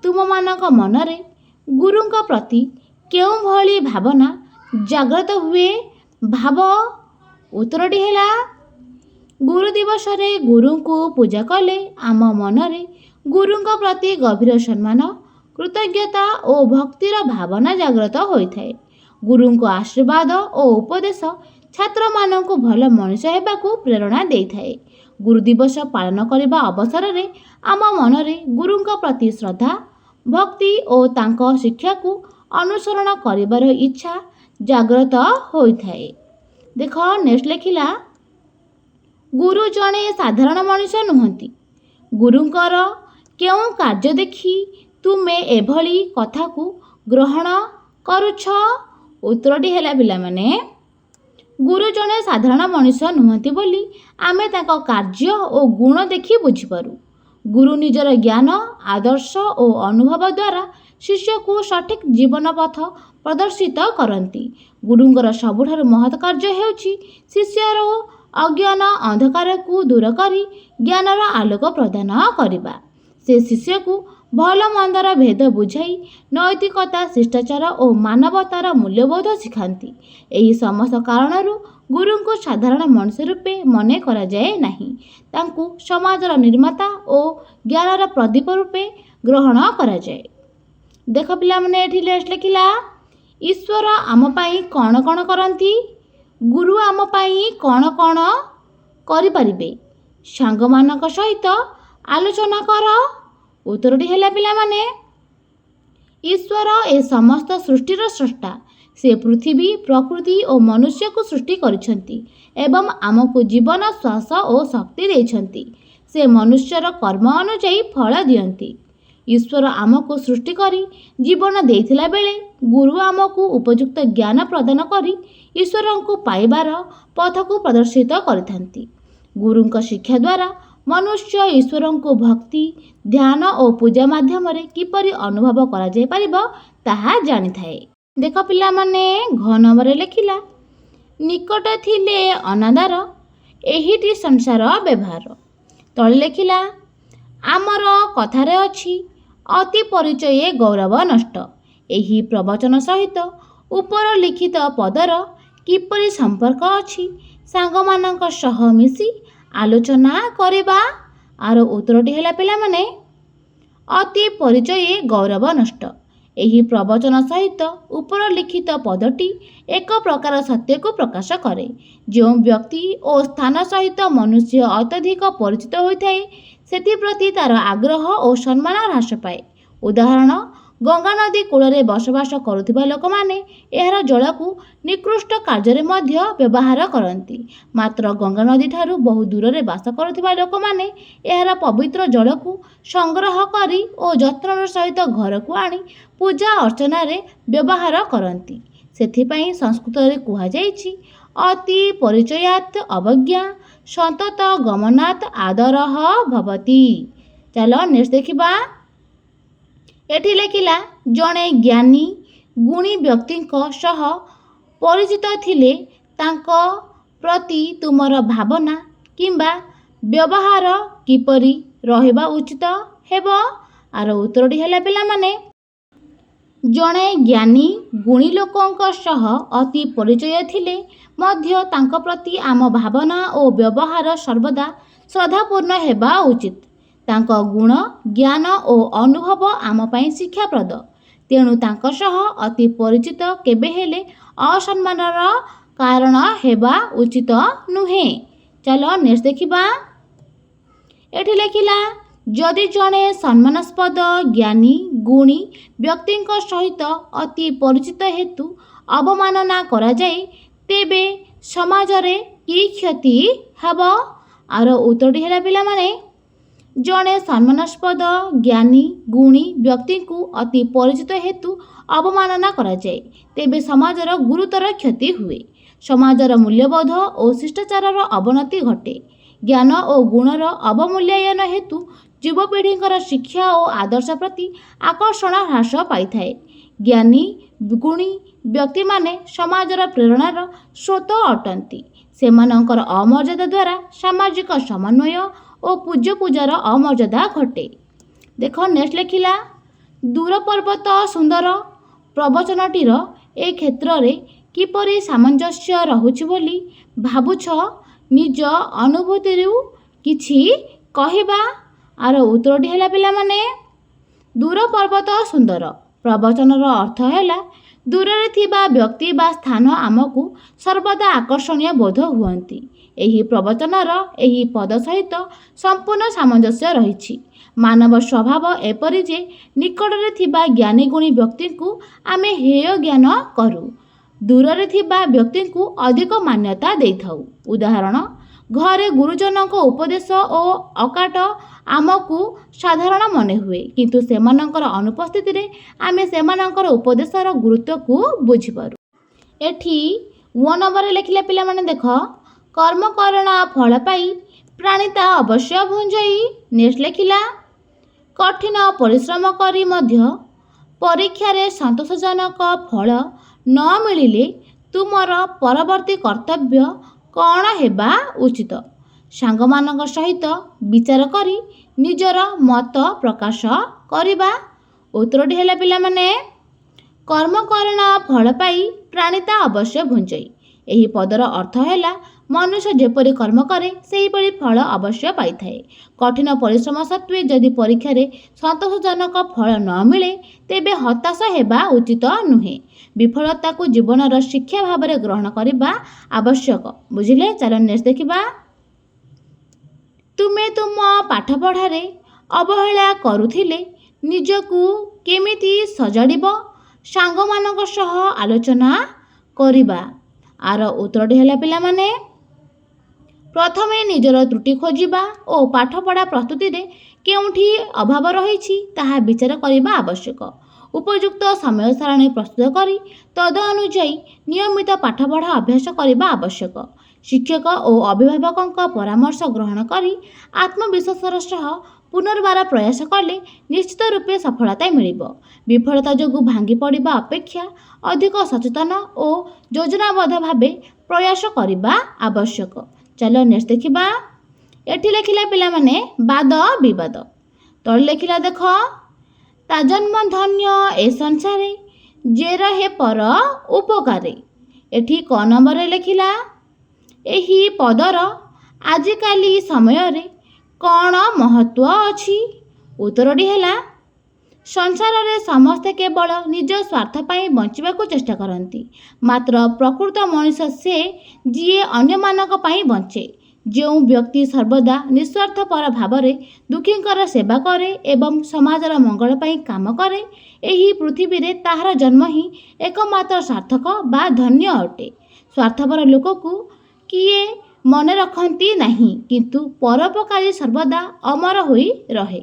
ତୁମମାନଙ୍କ ମନରେ ଗୁରୁଙ୍କ ପ୍ରତି କେଉଁଭଳି ଭାବନା ଜାଗ୍ରତ ହୁଏ ଭାବ? ଉତ୍ତରଟି ହେଲା, ଗୁରୁ ଦିବସରେ ଗୁରୁଙ୍କୁ ପୂଜା କଲେ ଆମ ମନରେ ଗୁରୁଙ୍କ ପ୍ରତି ଗଭୀର ସମ୍ମାନ, କୃତଜ୍ଞତା ଓ ଭକ୍ତିର ଭାବନା ଜାଗ୍ରତ ହୋଇଥାଏ। ଗୁରୁଙ୍କ ଆଶୀର୍ବାଦ ଓ ଉପଦେଶ ଛାତ୍ରମାନଙ୍କୁ ଭଲ ମଣିଷ ହେବାକୁ ପ୍ରେରଣା ଦେଇଥାଏ। ଗୁରୁ ଦିବସ ପାଳନ କରିବା ଅବସରରେ ଆମ ମନରେ ଗୁରୁଙ୍କ ପ୍ରତି ଶ୍ରଦ୍ଧା, ଭକ୍ତି ଓ ତାଙ୍କ ଶିକ୍ଷାକୁ ଅନୁସରଣ କରିବାର ଇଚ୍ଛା ଜାଗ୍ରତ ହୋଇଥାଏ। ଦେଖ ନେକ୍ସଟ ଲେଖିଲା, ଗୁରୁ ଜଣେ ସାଧାରଣ ମଣିଷ ନୁହନ୍ତି। ଗୁରୁଙ୍କର କେଉଁ କାର୍ଯ୍ୟ ଦେଖି ତୁମେ ଏଭଳି କଥାକୁ ଗ୍ରହଣ କରୁଛ? ଉତ୍ତରଟି ହେଲା ପିଲାମାନେ, ଗୁରୁ ଜଣେ ସାଧାରଣ ମଣିଷ ନୁହନ୍ତି ବୋଲି ଆମେ ତାଙ୍କ କାର୍ଯ୍ୟ ଓ ଗୁଣ ଦେଖି ବୁଝିପାରୁ। ଗୁରୁ ନିଜର ଜ୍ଞାନ, ଆଦର୍ଶ ଓ ଅନୁଭବ ଦ୍ୱାରା ଶିଷ୍ୟକୁ ସଠିକ୍ ଜୀବନ ପଥ ପ୍ରଦର୍ଶିତ କରନ୍ତି। ଗୁରୁଙ୍କର ସବୁଠାରୁ ମହତ୍ କାର୍ଯ୍ୟ ହେଉଛି ଶିଷ୍ୟର ଅଜ୍ଞାନ ଅନ୍ଧକାରକୁ ଦୂର କରି ଜ୍ଞାନର ଆଲୋକ ପ୍ରଦାନ କରିବା। ସେ ଶିଷ୍ୟକୁ ଭଲ ମନ୍ଦର ଭେଦ ବୁଝାଇ ନୈତିକତା, ଶିଷ୍ଟାଚାର ଓ ମାନବତାର ମୂଲ୍ୟବୋଧ ଶିଖାନ୍ତି। ଏହି ସମସ୍ତ କାରଣରୁ ଗୁରୁଙ୍କୁ ସାଧାରଣ ମଣିଷ ରୂପେ ମନେ କରାଯାଏ ନାହିଁ। ତାଙ୍କୁ ସମାଜର ନିର୍ମାତା ଓ ଜ୍ଞାନର ପ୍ରଦୀପ ରୂପେ ଗ୍ରହଣ କରାଯାଏ। ଦେଖ ପିଲାମାନେ, ଏଠି ଲେଖିଲା, ଈଶ୍ୱର ଆମ ପାଇଁ କ'ଣ କ'ଣ କରନ୍ତି? ଗୁରୁ ଆମ ପାଇଁ କ'ଣ କ'ଣ କରିପାରିବେ? ସାଙ୍ଗମାନଙ୍କ ସହିତ ଆଲୋଚନା କର। ଉତ୍ତରଟି ହେଲା ପିଲାମାନେ, ଈଶ୍ୱର ଏ ସମସ୍ତ ସୃଷ୍ଟିର ସ୍ରଷ୍ଟା। ସେ ପୃଥିବୀ, ପ୍ରକୃତି ଓ ମନୁଷ୍ୟକୁ ସୃଷ୍ଟି କରିଛନ୍ତି ଏବଂ ଆମକୁ ଜୀବନ, ଶ୍ୱାସ ଓ ଶକ୍ତି ଦେଇଛନ୍ତି। ସେ ମନୁଷ୍ୟର କର୍ମ ଅନୁଯାୟୀ ଫଳ ଦିଅନ୍ତି। ଈଶ୍ୱର ଆମକୁ ସୃଷ୍ଟି କରି ଜୀବନ ଦେଇଥିଲା ବେଳେ ଗୁରୁ ଆମକୁ ଉପଯୁକ୍ତ ଜ୍ଞାନ ପ୍ରଦାନ କରି ଈଶ୍ୱରଙ୍କୁ ପାଇବାର ପଥକୁ ପ୍ରଦର୍ଶିତ କରିଥାନ୍ତି। ଗୁରୁଙ୍କ ଶିକ୍ଷା ଦ୍ୱାରା ମନୁଷ୍ୟ ଈଶ୍ୱରଙ୍କୁ ଭକ୍ତି, ଧ୍ୟାନ ଓ ପୂଜା ମାଧ୍ୟମରେ କିପରି ଅନୁଭବ କରାଯାଇପାରିବ ତାହା ଜାଣିଥାଏ। ଦେଖ ପିଲାମାନେ, ଘ ନମ୍ବରରେ ଲେଖିଲା, ନିକଟ ଥିଲେ ଅନାଦାର, ଏହିଟି ସଂସାର ବ୍ୟବହାର। ତଳେ ଲେଖିଲା, ଆମର କଥାରେ ଅଛି, ଅତି ପରିଚୟେ ଗୌରବ ନଷ୍ଟ। ଏହି ପ୍ରବଚନ ସହିତ ଉପର ଲିଖିତ ପଦର କିପରି ସମ୍ପର୍କ ଅଛି ସାଙ୍ଗମାନଙ୍କ ସହ ମିଶି ଆଲୋଚନା କରିବା। ଆର ଉତ୍ତରଟି ହେଲା ପିଲାମାନେ ଅତି ପରିଚୟେ ଗୌରବ ନଷ୍ଟ। ଏହି ପ୍ରବଚନ ସହିତ ଉପର ଲିଖିତ ପଦଟି ଏକ ପ୍ରକାର ସତ୍ୟକୁ ପ୍ରକାଶ କରେ। ଯେଉଁ ବ୍ୟକ୍ତି ଓ ସ୍ଥାନ ସହିତ ମନୁଷ୍ୟ ଅତ୍ୟଧିକ ପରିଚିତ ହୋଇଥାଏ ସେଥିପ୍ରତି ତା'ର ଆଗ୍ରହ ଓ ସମ୍ମାନ ହ୍ରାସ ପାଏ। ଉଦାହରଣ, ଗଙ୍ଗା ନଦୀ କୂଳରେ ବସବାସ କରୁଥିବା ଲୋକମାନେ ଏହାର ଜଳକୁ ନିକୃଷ୍ଟ କାର୍ଯ୍ୟରେ ମଧ୍ୟ ବ୍ୟବହାର କରନ୍ତି। ମାତ୍ର ଗଙ୍ଗା ନଦୀଠାରୁ ବହୁ ଦୂରରେ ବାସ କରୁଥିବା ଲୋକମାନେ ଏହାର ପବିତ୍ର ଜଳକୁ ସଂଗ୍ରହ କରି ଓ ଯତ୍ନର ସହିତ ଘରକୁ ଆଣି ପୂଜା ଅର୍ଚ୍ଚନାରେ ବ୍ୟବହାର କରନ୍ତି। ସେଥିପାଇଁ ସଂସ୍କୃତରେ କୁହାଯାଇଛି ଅତି ପରିଚୟାତ୍ ଅବଜ୍ଞା ସନ୍ତତ ଗମନାତ୍ ଆଦରଃ ଭବତି। ଚାଲ ନେକ୍ସଟ ଦେଖିବା। ଏଠି ଲେଖିଲା ଜଣେ ଜ୍ଞାନୀ ଗୁଣୀ ବ୍ୟକ୍ତିଙ୍କ ସହ ପରିଚିତ ଥିଲେ ତାଙ୍କ ପ୍ରତି ତୁମର ଭାବନା କିମ୍ବା ବ୍ୟବହାର କିପରି ରହିବା ଉଚିତ ହେବ। ଆର ଉତ୍ତରଟି ହେଲା ପିଲାମାନେ ଜଣେ ଜ୍ଞାନୀ ଗୁଣୀ ଲୋକଙ୍କ ସହ ଅତି ପରିଚୟ ଥିଲେ ମଧ୍ୟ ତାଙ୍କ ପ୍ରତି ଆମ ଭାବନା ଓ ବ୍ୟବହାର ସର୍ବଦା ଶ୍ରଦ୍ଧାପୂର୍ଣ୍ଣ ହେବା ଉଚିତ। ତାଙ୍କ ଗୁଣ, ଜ୍ଞାନ ଓ ଅନୁଭବ ଆମ ପାଇଁ ଶିକ୍ଷାପ୍ରଦ। ତେଣୁ ତାଙ୍କ ସହ ଅତି ପରିଚିତ କେବେ ହେଲେ ଅସମ୍ମାନର କାରଣ ହେବା ଉଚିତ ନୁହେଁ। ଚାଲ ନେକ୍ସଟ ଦେଖିବା। ଏଠି ଲେଖିଲା ଯଦି ଜଣେ ସମ୍ମାନାସ୍ପଦ ଜ୍ଞାନୀ ଗୁଣୀ ବ୍ୟକ୍ତିଙ୍କ ସହିତ ଅତି ପରିଚିତ ହେତୁ ଅବମାନନା କରାଯାଏ ତେବେ ସମାଜରେ କି କ୍ଷତି ହେବ। ଆର ଉତ୍ତରଟି ହେଲା ପିଲାମାନେ ଜଣେ ସମ୍ମାନାସ୍ପଦ ଜ୍ଞାନୀ ଗୁଣୀ ବ୍ୟକ୍ତିଙ୍କୁ ଅତି ପରିଚିତ ହେତୁ ଅବମାନନା କରାଯାଏ ତେବେ ସମାଜର ଗୁରୁତର କ୍ଷତି ହୁଏ। ସମାଜର ମୂଲ୍ୟବୋଧ ଓ ଶିଷ୍ଟାଚାରର ଅବନତି ଘଟେ। ଜ୍ଞାନ ଓ ଗୁଣର ଅବମୂଲ୍ୟାୟନ ହେତୁ ଯୁବପିଢ଼ିଙ୍କର ଶିକ୍ଷା ଓ ଆଦର୍ଶ ପ୍ରତି ଆକର୍ଷଣ ହ୍ରାସ ପାଇଥାଏ। ଜ୍ଞାନୀ ଗୁଣୀ ବ୍ୟକ୍ତିମାନେ ସମାଜର ପ୍ରେରଣାର ସ୍ରୋତ ଅଟନ୍ତି। ସେମାନଙ୍କର ଅମର୍ଯ୍ୟାଦା ଦ୍ୱାରା ସାମାଜିକ ସମନ୍ୱୟ ଓ ପୂଜ୍ୟପୂଜାର ଅମର୍ଯ୍ୟାଦା ଘଟେ। ଦେଖ ନେକ୍ସଟ ଲେଖିଲା ଦୂର ପର୍ବତ ସୁନ୍ଦର ପ୍ରବଚନଟିର ଏ କ୍ଷେତ୍ରରେ କିପରି ସାମଞ୍ଜସ୍ୟ ରହୁଛି ବୋଲି ଭାବୁଛ ନିଜ ଅନୁଭୂତିରୁ କିଛି କହିବା। ଆର ଉତ୍ତରଟି ହେଲା ପିଲାମାନେ ଦୂର ପର୍ବତ ସୁନ୍ଦର ପ୍ରବଚନର ଅର୍ଥ ହେଲା ଦୂରରେ ଥିବା ବ୍ୟକ୍ତି ବା ସ୍ଥାନ ଆମକୁ ସର୍ବଦା ଆକର୍ଷଣୀୟ ବୋଧ ହୁଅନ୍ତି। ଏହି ପ୍ରବଚନର ଏହି ପଦ ସହିତ ସମ୍ପୂର୍ଣ୍ଣ ସାମଞ୍ଜସ୍ୟ ରହିଛି। ମାନବ ସ୍ୱଭାବ ଏପରି ଯେ ନିକଟରେ ଥିବା ଜ୍ଞାନୀ ଗୁଣୀ ବ୍ୟକ୍ତିଙ୍କୁ ଆମେ ହେୟ ଜ୍ଞାନ କରୁ, ଦୂରରେ ଥିବା ବ୍ୟକ୍ତିଙ୍କୁ ଅଧିକ ମାନ୍ୟତା ଦେଇଥାଉ। ଉଦାହରଣ, ଘରେ ଗୁରୁଜନଙ୍କ ଉପଦେଶ ଓ ଅକାଟ ଆମକୁ ସାଧାରଣ ମନେହୁଏ କିନ୍ତୁ ସେମାନଙ୍କର ଅନୁପସ୍ଥିତିରେ ଆମେ ସେମାନଙ୍କର ଉପଦେଶର ଗୁରୁତ୍ୱକୁ ବୁଝିପାରୁ। ଏଠି 1 ନମ୍ବରରେ ଲେଖିଲେ ପିଲାମାନେ ଦେଖ କର୍ମ କରଣ ଫଳ ପାଇ ପ୍ରାଣିତା ଅବଶ୍ୟ ଭୁଞ୍ଜଇ। ନେକ୍ସଟ ଲେଖିଲା କଠିନ ପରିଶ୍ରମ କରି ମଧ୍ୟ ପରୀକ୍ଷାରେ ସନ୍ତୋଷଜନକ ଫଳ ନ ମିଳିଲେ ତୁମର ପରବର୍ତ୍ତୀ କର୍ତ୍ତବ୍ୟ କ'ଣ ହେବା ଉଚିତ। ସାଙ୍ଗମାନଙ୍କ ସହିତ ବିଚାର କରି ନିଜର ମତ ପ୍ରକାଶ କରିବା। ଉତ୍ତରଟି ହେଲା ପିଲାମାନେ କର୍ମ କରଣ ଫଳ ପାଇ ପ୍ରାଣିତା ଅବଶ୍ୟ ଭୁଞ୍ଜଇ। ଏହି ପଦର ଅର୍ଥ ହେଲା ମନୁଷ୍ୟ ଯେପରି କର୍ମ କରେ ସେହିପରି ଫଳ ଅବଶ୍ୟ ପାଇଥାଏ। କଠିନ ପରିଶ୍ରମ ସତ୍ତ୍ୱେ ଯଦି ପରୀକ୍ଷାରେ ସନ୍ତୋଷଜନକ ଫଳ ନ ମିଳେ ତେବେ ହତାଶ ହେବା ଉଚିତ ନୁହେଁ। ବିଫଳତାକୁ ଜୀବନର ଶିକ୍ଷା ଭାବରେ ଗ୍ରହଣ କରିବା ଆବଶ୍ୟକ। ବୁଝିଲେ? ଚାଲ ନେକ୍ସଟ ଦେଖିବା। ତୁମେ ତୁମ ପାଠପଢ଼ାରେ ଅବହେଳା କରୁଥିଲେ ନିଜକୁ କେମିତି ସଜାଡ଼ିବ ସାଙ୍ଗମାନଙ୍କ ସହ ଆଲୋଚନା କରିବା। ଆର ଉତ୍ତରଟି ହେଲା ପିଲାମାନେ ପ୍ରଥମେ ନିଜର ତ୍ରୁଟି ଖୋଜିବା ଓ ପାଠପଢ଼ା ପ୍ରସ୍ତୁତିରେ କେଉଁଠି ଅଭାବ ରହିଛି ତାହା ବିଚାର କରିବା ଆବଶ୍ୟକ। ଉପଯୁକ୍ତ ସମୟ ସାରଣୀ ପ୍ରସ୍ତୁତ କରି ତଦନୁଯାୟୀ ନିୟମିତ ପାଠପଢ଼ା ଅଭ୍ୟାସ କରିବା ଆବଶ୍ୟକ। ଶିକ୍ଷକ ଓ ଅଭିଭାବକଙ୍କ ପରାମର୍ଶ ଗ୍ରହଣ କରି ଆତ୍ମବିଶ୍ୱାସର ସହ ପୁନର୍ବାର ପ୍ରୟାସ କଲେ ନିଶ୍ଚିତ ରୂପେ ସଫଳତା ମିଳିବ। ବିଫଳତା ଯୋଗୁଁ ଭାଙ୍ଗି ପଡ଼ିବା ଅପେକ୍ଷା ଅଧିକ ସଚେତନ ଓ ଯୋଜନାବଦ୍ଧ ଭାବେ ପ୍ରୟାସ କରିବା ଆବଶ୍ୟକ। ଚାଲ ନେକ୍ସଟ ଦେଖିବା। ଏଠି ଲେଖିଲା ପିଲାମାନେ ବାଦ ବିବାଦ। ତଳେ ଲେଖିଲା ଦେଖ ତା ଜନ୍ମ ଧନ୍ୟ ଏ ସଂସାରେ ଯେ ରହେ ପର ଉପକାରେ। ଏଠି କ ନମ୍ବରରେ ଲେଖିଲା ଏହି ପଦର ଆଜିକାଲି ସମୟରେ କ'ଣ ମହତ୍ଵ ଅଛି? ଉତ୍ତରଟି ହେଲା ସଂସାରରେ ସମସ୍ତେ କେବଳ ନିଜ ସ୍ୱାର୍ଥ ପାଇଁ ବଞ୍ଚିବାକୁ ଚେଷ୍ଟା କରନ୍ତି। ମାତ୍ର ପ୍ରକୃତ ମଣିଷ ସେ ଯିଏ ଅନ୍ୟମାନଙ୍କ ପାଇଁ ବଞ୍ଚେ। ଯେଉଁ ବ୍ୟକ୍ତି ସର୍ବଦା ନିଃସ୍ୱାର୍ଥପର ଭାବରେ ଦୁଃଖୀଙ୍କର ସେବା କରେ ଏବଂ ସମାଜର ମଙ୍ଗଳ ପାଇଁ କାମ କରେ, ଏହି ପୃଥିବୀରେ ତାହାର ଜନ୍ମ ହିଁ ଏକମାତ୍ର ସାର୍ଥକ ବା ଧନ୍ୟ ଅଟେ। ସ୍ୱାର୍ଥପର ଲୋକକୁ କିଏ ମନେ ରଖନ୍ତି ନାହିଁ, କିନ୍ତୁ ପରୋପକାରୀ ସର୍ବଦା ଅମର ହୋଇ ରହେ।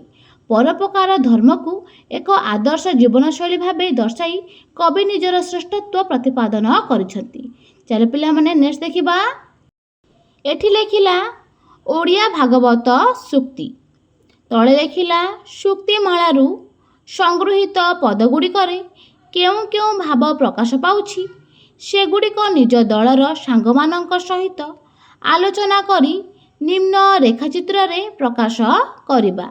ପରୋପକାର ଧର୍ମକୁ ଏକ ଆଦର୍ଶ ଜୀବନଶୈଳୀ ଭାବେ ଦର୍ଶାଇ କବି ନିଜର ଶ୍ରେଷ୍ଠତ୍ୱ ପ୍ରତିପାଦନ କରିଛନ୍ତି। ଚାଲ ପିଲାମାନେ ନେକ୍ସଟ ଦେଖିବା। ଏଠି ଲେଖିଲା ଓଡ଼ିଆ ଭାଗବତ ସୂକ୍ତି। ତଳେ ଲେଖିଲା ସୂକ୍ତିମାଳାରୁ ସଂଗୃହୀତ ପଦଗୁଡ଼ିକରେ କେଉଁ କେଉଁ ଭାବ ପ୍ରକାଶ ପାଉଛି ସେଗୁଡ଼ିକ ନିଜ ଦଳର ସାଙ୍ଗମାନଙ୍କ ସହିତ ଆଲୋଚନା କରି ନିମ୍ନ ରେଖାଚିତ୍ରରେ ପ୍ରକାଶ କରିବା।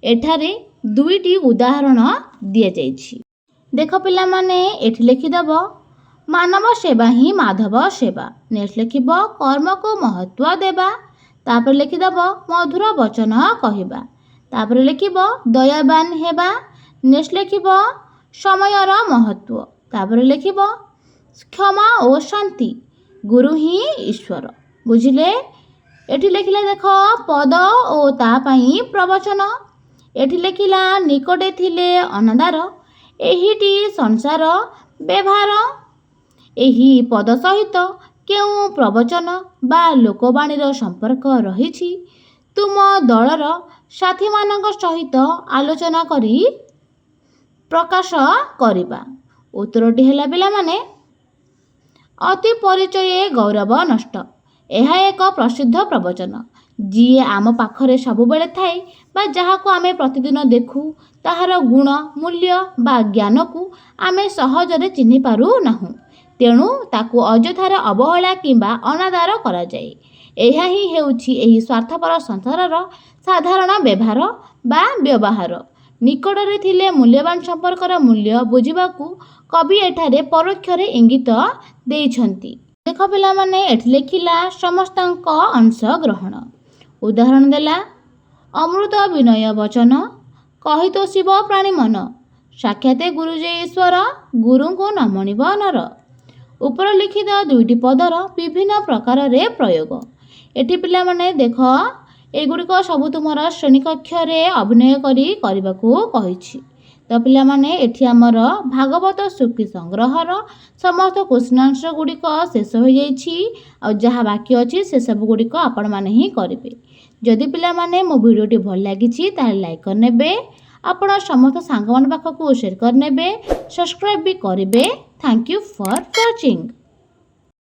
ଏଠାରେ ଦୁଇଟି ଉଦାହରଣ ଦିଆଯାଇଛି। ଦେଖ ପିଲାମାନେ, ଏଠି ଲେଖିଦେବ ମାନବ ସେବା ହିଁ ମାଧବ ସେବା। ନେକ୍ସଟ ଲେଖିବ କର୍ମକୁ ମହତ୍ଵ ଦେବା। ତାପରେ ଲେଖିଦେବ ମଧୁର ବଚନ କହିବା। ତାପରେ ଲେଖିବ ଦୟାବାନ ହେବା। ନେକ୍ସଟ ଲେଖିବ ସମୟର ମହତ୍ଵ। ତାପରେ ଲେଖିବ କ୍ଷମା ଓ ଶାନ୍ତି। ଗୁରୁ ହିଁ ଈଶ୍ୱର। ବୁଝିଲେ? ଏଠି ଲେଖିଲା ଦେଖ ପଦ ଓ ତା ପାଇଁ ପ୍ରବଚନ। ଏଠି ଲେଖିଲା ନିକଟେ ଥିଲେ ଅନାଦାର, ଏହିଟି ସଂସାର ବ୍ୟବହାର। ଏହି ପଦ ସହିତ କେଉଁ ପ୍ରବଚନ ବା ଲୋକବାଣୀର ସମ୍ପର୍କ ରହିଛି ତୁମ ଦଳର ସାଥୀମାନଙ୍କ ସହିତ ଆଲୋଚନା କରି ପ୍ରକାଶ କରିବା। ଉତ୍ତରଟି ହେଲା ପିଲାମାନେ ଅତି ପରିଚୟେ ଗୌରବ ନଷ୍ଟ। ଏହା ଏକ ପ୍ରସିଦ୍ଧ ପ୍ରବଚନ। ଯିଏ ଆମ ପାଖରେ ସବୁବେଳେ ଥାଏ ବା ଯାହାକୁ ଆମେ ପ୍ରତିଦିନ ଦେଖୁ ତାହାର ଗୁଣ, ମୂଲ୍ୟ ବା ଜ୍ଞାନକୁ ଆମେ ସହଜରେ ଚିହ୍ନି ପାରୁନାହୁଁ। ତେଣୁ ତାକୁ ଅଯଥାରେ ଅବହେଳା କିମ୍ବା ଅନାଦର କରାଯାଏ। ଏହା ହିଁ ହେଉଛି ଏହି ସ୍ୱାର୍ଥପର ସଂସାରର ସାଧାରଣ ବ୍ୟବହାର। ନିକଟରେ ଥିଲେ ମୂଲ୍ୟବାନ ସମ୍ପର୍କର ମୂଲ୍ୟ ବୁଝିବାକୁ କବି ଏଠାରେ ପରୋକ୍ଷରେ ଇଙ୍ଗିତ ଦେଇଛନ୍ତି। ଦେଖ ପିଲାମାନେ, ଏଠି ଲେଖିଲା ସମସ୍ତଙ୍କ ଅଂଶଗ୍ରହଣ। ଉଦାହରଣ ଦେଲା ଅମୃତ ବିନୟ ବଚନ, କହିତ ଶିବ ପ୍ରାଣୀ ମନ, ସାକ୍ଷାତେ ଗୁରୁ ଯେ ଈଶ୍ୱର, ଗୁରୁଙ୍କୁ ନ ମଣିବ ନର। ଉପରଲିଖିତ ଦୁଇଟି ପଦର ବିଭିନ୍ନ ପ୍ରକାରରେ ପ୍ରୟୋଗ। ଏଠି ପିଲାମାନେ ଦେଖ ଏଗୁଡ଼ିକ ସବୁ ତୁମର ଶ୍ରେଣୀ କକ୍ଷରେ ଅଭିନୟ କରି କରିବାକୁ କହିଛି। ତ ପିଲାମାନେ ଏଠି ଆମର ଭାଗବତ ସୂକ୍ତି ସଂଗ୍ରହର ସମସ୍ତ କ୍ୱେଶ୍ଚନ୍ ଆନ୍ସର ଗୁଡ଼ିକ ଶେଷ ହୋଇଯାଇଛି। ଆଉ ଯାହା ବାକି ଅଛି ସେସବୁ ଗୁଡ଼ିକ ଆପଣମାନେ ହିଁ କରିବେ। ଯଦି ପିଲାମାନେ ମୋ ଭିଡ଼ିଓଟି ଭଲ ଲାଗିଛି ତାହେଲେ ଲାଇକ୍ କରିନେବେ। ଆପଣ ସମସ୍ତ ସାଙ୍ଗମାନଙ୍କ ପାଖକୁ ସେୟାର କରିନେବେ। ସବସ୍କ୍ରାଇବ୍ ବି କରିବେ। Thank you for watching.